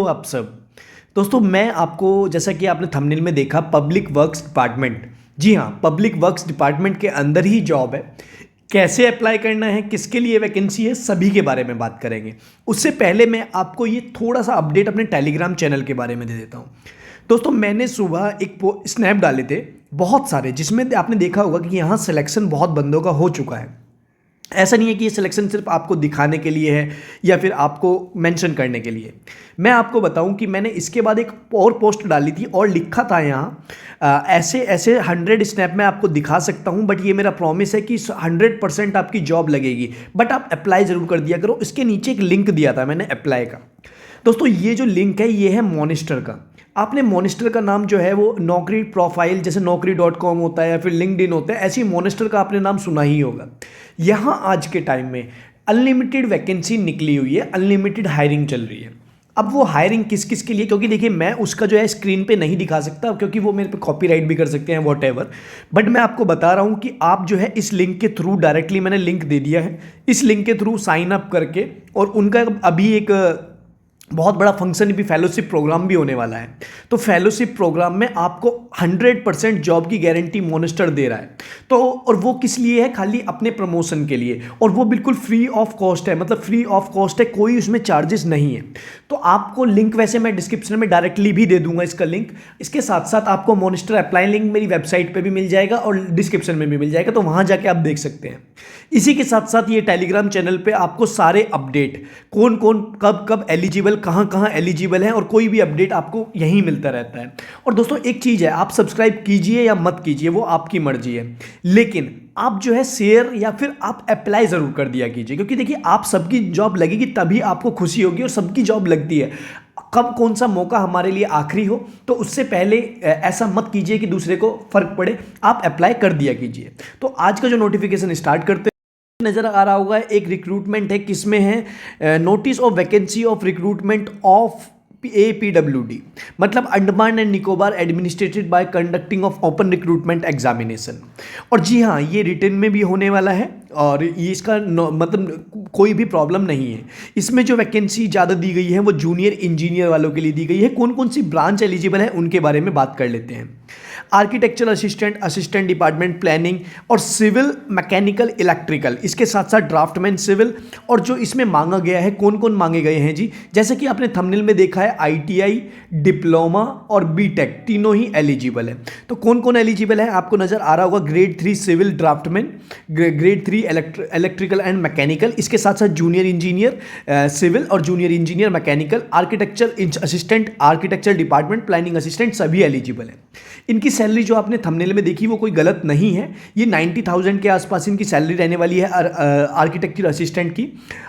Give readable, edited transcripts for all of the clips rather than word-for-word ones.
तो आप सब दोस्तों, मैं आपको जैसा कि आपने थंबनेल में देखा पब्लिक वर्क्स डिपार्टमेंट, जी हाँ, पब्लिक वर्क्स डिपार्टमेंट के अंदर ही जॉब है। कैसे अप्लाई करना है, किसके लिए वैकेंसी है, सभी के बारे में बात करेंगे। उससे पहले मैं आपको ये थोड़ा सा अपडेट अपने टेलीग्राम चैनल के बारे में दे देता हूँ। दोस्तों, मैंने सुबह एक स्नैप डाले थे बहुत सारे, जिसमें आपने देखा होगा कि यहाँ सिलेक्शन बहुत बंदों का हो चुका है। ऐसा नहीं है कि ये सिलेक्शन सिर्फ आपको दिखाने के लिए है या फिर आपको मेंशन करने के लिए। मैं आपको बताऊं कि मैंने इसके बाद एक और पोस्ट डाली थी और लिखा था यहाँ ऐसे ऐसे 100 स्नैप मैं आपको दिखा सकता हूँ, बट ये मेरा प्रॉमिस है कि 100% आपकी जॉब लगेगी, बट आप अप्लाई ज़रूर कर दिया करो। इसके नीचे एक लिंक दिया था मैंने अप्लाई का। दोस्तों, ये जो लिंक है ये है मॉनिस्टर का। आपने मॉनिस्टर का नाम जो है वो नौकरी प्रोफाइल जैसे naukri.com होता है या फिर लिंक्डइन होता है, ऐसी मॉनिस्टर का आपने नाम सुना ही होगा। यहाँ आज के टाइम में अनलिमिटेड वैकेंसी निकली हुई है, अनलिमिटेड हायरिंग चल रही है। अब वो हायरिंग किस किस के लिए, क्योंकि देखिए मैं उसका जो है स्क्रीन पे नहीं दिखा सकता क्योंकि वो मेरे पे कॉपीराइट भी कर सकते हैं वॉट एवर, बट मैं आपको बता रहा हूँ कि आप जो है इस लिंक के थ्रू, डायरेक्टली मैंने लिंक दे दिया है, इस लिंक के थ्रू साइन अप करके, और उनका अभी एक बहुत बड़ा फंक्शन भी, फेलोशिप प्रोग्राम भी होने वाला है। तो फेलोशिप प्रोग्राम में आपको 100% जॉब की गारंटी मॉनिस्टर दे रहा है। तो और वो किस लिए है, खाली अपने प्रमोशन के लिए, और वो बिल्कुल फ्री ऑफ कॉस्ट है, मतलब फ्री ऑफ कॉस्ट है, कोई उसमें चार्जेस नहीं है। तो आपको लिंक वैसे मैं डिस्क्रिप्शन में डायरेक्टली भी दे दूंगा इसका लिंक। इसके साथ साथ आपको मॉनिस्टर अप्लाई लिंक मेरी वेबसाइट पे भी मिल जाएगा और डिस्क्रिप्शन में भी मिल जाएगा, तो वहां जाके आप देख सकते हैं। इसी के साथ साथ ये टेलीग्राम चैनल पे आपको सारे अपडेट, कौन कौन कब कब एलिजिबल, कहाँ कहाँ एलिजिबल है, और कोई भी अपडेट आपको यहीं मिलता रहता है। और दोस्तों, एक चीज़ है, आप सब्सक्राइब कीजिए या मत कीजिए, वो आपकी मर्जी है, लेकिन आप जो है शेयर या फिर आप अप्लाई ज़रूर कर दिया कीजिए, क्योंकि देखिए आप सबकी जॉब लगेगी तभी आपको खुशी होगी, और सबकी जॉब लगती है। कब कौन सा मौका हमारे लिए आखिरी हो, तो उससे पहले ऐसा मत कीजिए कि दूसरे को फर्क पड़े, आप अप्लाई कर दिया कीजिए। तो आज का जो नोटिफिकेशन स्टार्ट करते नजर आ रहा होगा, एक रिक्रूटमेंट है, किसमें है, notice of vacancy of recruitment of APWD, मतलब Andaman and Nicobar administrated bye conducting of open recruitment examination. और जी हाँ, ये रिटर्न में भी होने वाला है, और ये इसका मतलब कोई भी प्रॉब्लम नहीं है। इसमें जो वैकेंसी ज़्यादा दी गई है वो जूनियर इंजीनियर वालों के लिए दी गई है। कौन कौन सी ब्रांच एलिजिबल है उनके बारे में बात कर लेते हैं। Architecture assistant, assistant department planning, और सिविल मैकेनिकल इलेक्ट्रिकल, इसके साथ साथ ड्राफ्टमैन सिविल। और जो इसमें मांगा गया है, कौन कौन मांगे गए हैं जी, जैसे कि आपने थंबनेल में देखा है, ITI, डिप्लोमा और BTech तीनों ही एलिजिबल है। तो कौन कौन एलिजिबल है आपको नजर आ रहा होगा, grade 3 civil draftsman, grade 3 electrical and mechanical, इसके साथ साथ जूनियर इंजीनियर सिविल और junior engineer mechanical, architecture assistant, architecture department planning assistant, सभी एलिजिबल है। इनकी सैलरी जो आपने थंबनेल में देखी वो कोई गलत नहीं है, ये 90,000 के आसपास इनकी सैलरी रहने वाली है। आर्किटेक्चर असिस्टेंट की,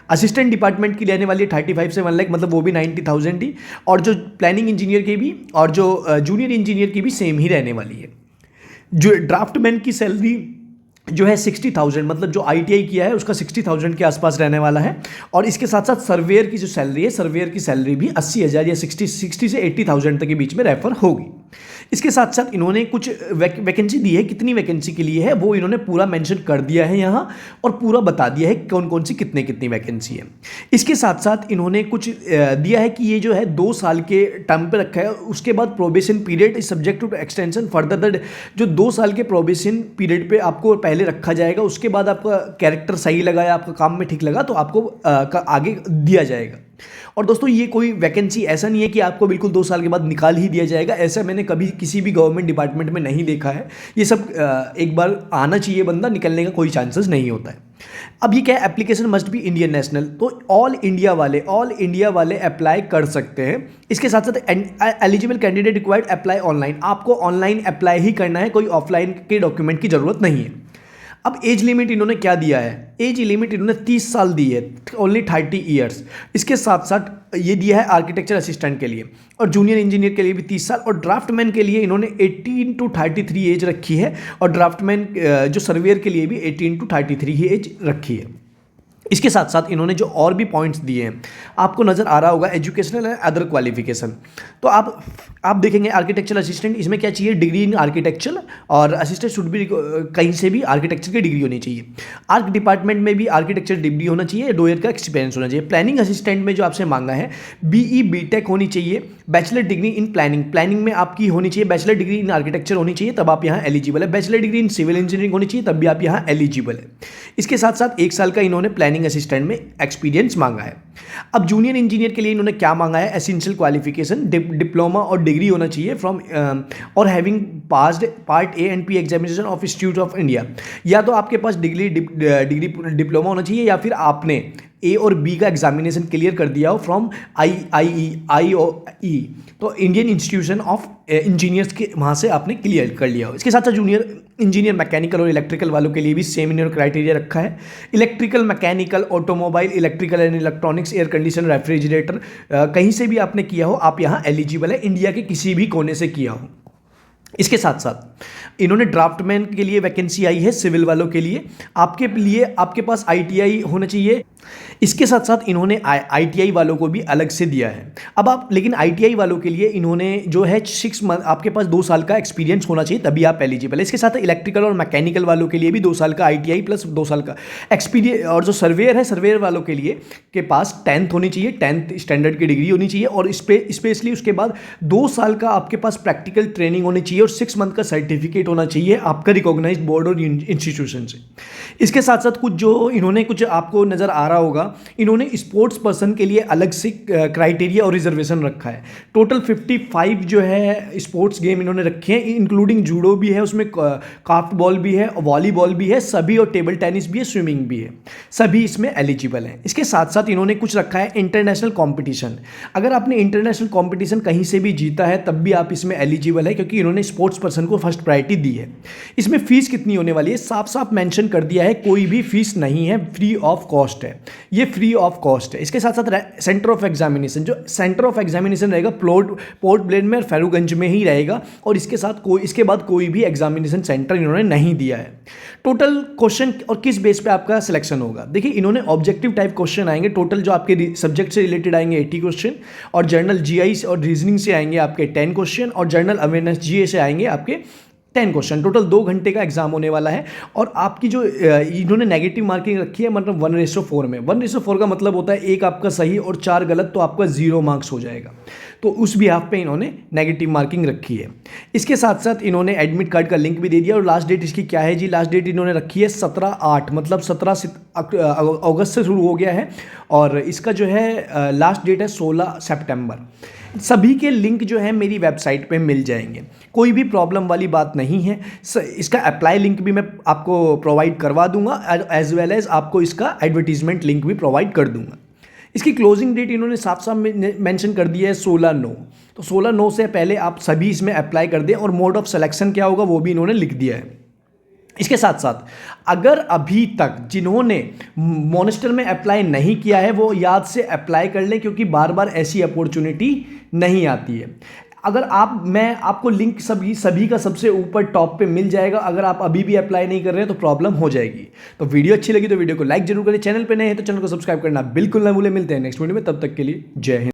असिस्टेंट डिपार्टमेंट की रहने वाली है 35 से 1 लाख, मतलब वो भी 90,000 ही, और जो प्लानिंग इंजीनियर की भी और जो जूनियर इंजीनियर की भी सेम ही रहने वाली है। जो ड्राफ्टमैन की सैलरी जो है 60,000, मतलब जो ITI किया है उसका 60,000 के आसपास रहने वाला है। और इसके साथ साथ सर्वेयर की जो सैलरी है, सर्वेयर की सैलरी भी 80,000 या 60 से 80,000 तक के बीच में रेफर होगी। इसके साथ साथ इन्होंने कुछ वैकेंसी दी है, कितनी वैकेंसी के लिए है वो इन्होंने पूरा मेंशन कर दिया है यहाँ, और पूरा बता दिया है कौन कौन सी कितनी वैकेंसी है। इसके साथ साथ इन्होंने कुछ दिया है कि ये जो है 2 साल के टर्म पे रखा है, उसके बाद probation period is subject to extension further. जो 2 साल के प्रोबेशन पीरियड पे आपको पहले रखा जाएगा, उसके बाद आपका कैरेक्टर सही लगा या आपका काम में ठीक लगा तो आपको आगे दिया जाएगा। और दोस्तों, ये कोई वैकेंसी ऐसा नहीं है कि आपको बिल्कुल 2 साल के बाद निकाल ही दिया जाएगा, ऐसा मैंने कभी किसी भी गवर्नमेंट डिपार्टमेंट में नहीं देखा है। ये सब एक बार आना चाहिए बंदा, निकलने का कोई चांसेस नहीं होता है। अब ये क्या है, application must be Indian national, तो ऑल इंडिया वाले अप्लाई कर सकते हैं। इसके साथ साथ eligible candidate required apply online, आपको ऑनलाइन अप्लाई ही करना है, कोई ऑफलाइन के डॉक्यूमेंट की जरूरत नहीं है। अब एज लिमिट इन्होंने क्या दिया है, एज लिमिट इन्होंने 30 साल दी है, ओनली 30 ईयर्स। इसके साथ साथ ये दिया है आर्किटेक्चर असिस्टेंट के लिए, और जूनियर इंजीनियर के लिए भी 30 साल, और ड्राफ्टमैन के लिए इन्होंने 18 to 33 एज रखी है, और ड्राफ्टमैन जो सर्वेयर के लिए भी 18 to 33 ही एज रखी है। इसके साथ साथ इन्होंने जो और भी पॉइंट्स दिए हैं, आपको नज़र आ रहा होगा एजुकेशनल एंड अदर क्वालिफिकेशन। तो आप देखेंगे आर्किटेक्चरल असिस्टेंट, इसमें क्या चाहिए, डिग्री इन आर्किटेक्चर, और असिस्टेंट शुड भी कहीं से भी आर्किटेक्चर की डिग्री होनी चाहिए। आर्क डिपार्टमेंट में भी आर्किटेक्चर डिग्री होना चाहिए, 2 ईयर का एक्सपीरियंस होना चाहिए। प्लानिंग असिस्टेंट में जो आपसे मांगा है बीई बीटेक होनी चाहिए, bachelor degree in planning, planning में आपकी होनी चाहिए बैचलर डिग्री इन आर्किटेक्चर होनी चाहिए, तब आप यहाँ एलिजिबल है। Bachelor degree in civil engineering होनी चाहिए, तब भी आप यहाँ एलिजिबल है। इसके साथ साथ 1 साल का इन्होंने प्लानिंग असिस्टेंट में एक्सपीरियंस मांगा है। अब जूनियर इंजीनियर के लिए इन्होंने क्या मांगा है, एसेंशियल क्वालिफिकेशन डिप्लोमा और डिग्री होना चाहिए फ्रॉम और having passed part A and P examination of institute of India. या तो आपके पास डिग्री डिप्लोमा होना चाहिए, या फिर आपने ए और बी का एग्जामिनेशन क्लियर कर दिया हो फ्रॉम IIE, तो इंडियन इंस्टीट्यूशन ऑफ इंजीनियर्स के, वहाँ से आपने क्लियर कर लिया हो। इसके साथ साथ जूनियर इंजीनियर मैकेनिकल और इलेक्ट्रिकल वालों के लिए भी सेम इन्होंने क्राइटेरिया रखा है। Electrical, mechanical, automobile, electrical and electronics, air condition, refrigerator, कहीं से भी आपने किया हो आप यहाँ एलिजिबल है, इंडिया के किसी भी कोने से किया हो। इसके साथ साथ इन्होंने ड्राफ्टमैन के लिए वैकेंसी आई है, सिविल वालों के लिए आपके पास ITI होना चाहिए। इसके साथ साथ इन्होंने ITI वालों को भी अलग से दिया है। अब आप लेकिन ITI वालों के लिए इन्होंने जो है 6 मंथ, आपके पास 2 साल का एक्सपीरियंस होना चाहिए, तभी आप एलिजिबल है। इसके साथ इलेक्ट्रिकल और मैकेनिकल वालों के लिए भी 2 साल का ITI प्लस 2 साल का एक्सपीरियंस, और जो सर्वेयर है, सर्वेयर वालों के लिए के पास 10th होनी चाहिए, 10th स्टैंडर्ड की डिग्री होनी चाहिए, और स्पेशली उसके बाद 2 साल का आपके पास प्रैक्टिकल ट्रेनिंग होनी चाहिए, और 6 मंथ का सर्टिफिकेट होना चाहिए आपका रिकॉग्नाइज्ड बोर्ड और इंस्टीट्यूशन से। इसके साथ साथ कुछ आपको नज़र आ रहा होगा, इन्होंने स्पोर्ट्स पर्सन के लिए अलग से क्राइटेरिया और रिजर्वेशन रखा है। टोटल 55 जो है स्पोर्ट्स गेम इन्होंने रखे हैं, इंक्लूडिंग जूडो भी है, उसमें काफ्ट बॉल भी है, वॉलीबॉल भी है सभी, और टेबल टेनिस भी है, स्विमिंग भी है, सभी इसमें एलिजिबल हैं। इसके साथ साथ इन्होंने कुछ रखा है इंटरनेशनल कॉम्पिटिशन। अगर आपने इंटरनेशनल कॉम्पिटिशन कहीं से भी जीता है तब भी आप इसमें एलिजिबल है, क्योंकि इन्होंने स्पोर्ट्स पर्सन को फर्स्ट प्रायोरिटी दी है। इसमें फीस कितनी होने वाली है, साफ साफ मेंशन कर दिया है, कोई भी फीस नहीं है, फ्री ऑफ कॉस्ट है, ये फ्री ऑफ कॉस्ट है। इसके साथ साथ सेंटर ऑफ एग्जामिनेशन, जो सेंटर ऑफ एग्जामिनेशन रहेगा पोर्ट ब्लेयर में और फैरूगंज में ही रहेगा, और इसके बाद कोई भी एग्जामिनेशन सेंटर इन्होंने नहीं दिया है। टोटल क्वेश्चन और किस बेस पे आपका सिलेक्शन होगा, देखिए इन्होंने ऑब्जेक्टिव टाइप क्वेश्चन आएंगे, टोटल जो आपके सब्जेक्ट से रिलेटेड आएंगे 80 क्वेश्चन, और जनरल GI और रीजनिंग से आएंगे आपके 10 क्वेश्चन, और जनरल अवेयरनेस GA से आएंगे आपके 10 क्वेश्चन। टोटल 2 घंटे का एग्जाम होने वाला है। और आपकी जो इन्होंने नेगेटिव मार्किंग रखी है, मतलब 1:4 में, 1:4 का मतलब होता है 1 आपका सही और 4 गलत, तो आपका 0 मार्क्स हो जाएगा। तो उस बिहाफ पे इन्होंने नेगेटिव मार्किंग रखी है। इसके साथ साथ इन्होंने एडमिट कार्ड का लिंक भी दे दिया, और लास्ट डेट इसकी क्या है जी, लास्ट डेट इन्होंने रखी है 17/8, मतलब 17 अगस्त से शुरू हो गया है, और इसका जो है लास्ट डेट है 16 सितंबर। सभी के लिंक जो है मेरी वेबसाइट पे मिल जाएंगे, कोई भी प्रॉब्लम वाली बात नहीं है। इसका अप्लाई लिंक भी मैं आपको प्रोवाइड करवा दूंगा, एज वेल एज आपको इसका एडवर्टीजमेंट लिंक भी प्रोवाइड कर दूंगा। इसकी क्लोजिंग डेट इन्होंने साफ साफ मेंशन कर दिया है 16/9, तो 16/9 से पहले आप सभी इसमें अप्लाई कर दें, और मोड ऑफ सिलेक्शन क्या होगा वो भी इन्होंने लिख दिया है। इसके साथ साथ अगर अभी तक जिन्होंने मॉनेस्टर में अप्लाई नहीं किया है वो याद से अप्लाई कर लें, क्योंकि बार बार ऐसी अपॉर्चुनिटी नहीं आती है। अगर मैं आपको लिंक सभी का सबसे ऊपर टॉप पे मिल जाएगा। अगर आप अभी भी अप्लाई नहीं कर रहे हैं तो प्रॉब्लम हो जाएगी। तो वीडियो अच्छी लगी तो वीडियो को लाइक जरूर करें, चैनल पे नए हैं तो चैनल को सब्सक्राइब करना बिल्कुल ना भूलें। मिलते हैं नेक्स्ट वीडियो में, तब तक के लिए जय हिंद।